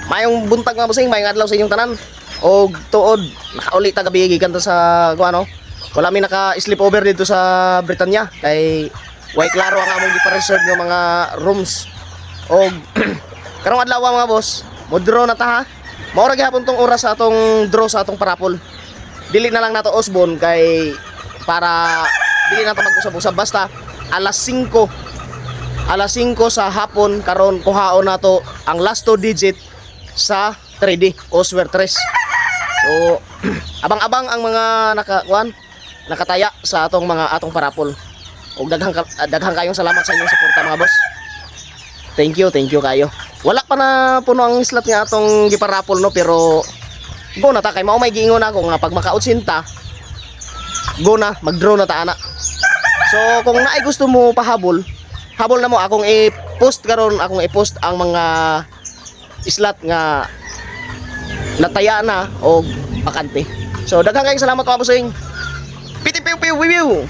Mayong buntag mga bossing, mayong adlaw sa inyong tanan. Og tuod, nakauli ta gabi gikan ta sa kuano. Wala mi naka sleep over dito sa Britanya kay way klaro ang among gipa-reserve nga mga rooms. Og karong adlaw mga boss, mo-draw na ta ha. Mao ra gihapon tong oras sa atong draw sa atong parapol. Dili na lang nato Osbon kay para dili na ta mag-usab-usab basta alas 5 sa hapon karon kuhaon nato ang last 2 digit sa 3D Oswer 3. So abang-abang ang mga nakataya sa atong parapol. Og daghang kayong salamat sa inyong suporta mga boss. Thank you kayo. Wala pa na puno ang slot nga atong giparapol no, pero go na ta kay mao may giingon ako nga pag makautsinta go na mag-draw na ta ana. So kung naay gusto mo pahabol, habol na mo akong i-post karon, akong i-post ang mga slot nga nataya na o bakante. So daghang kayong salamat mga bossing. Piti piu piu wiu.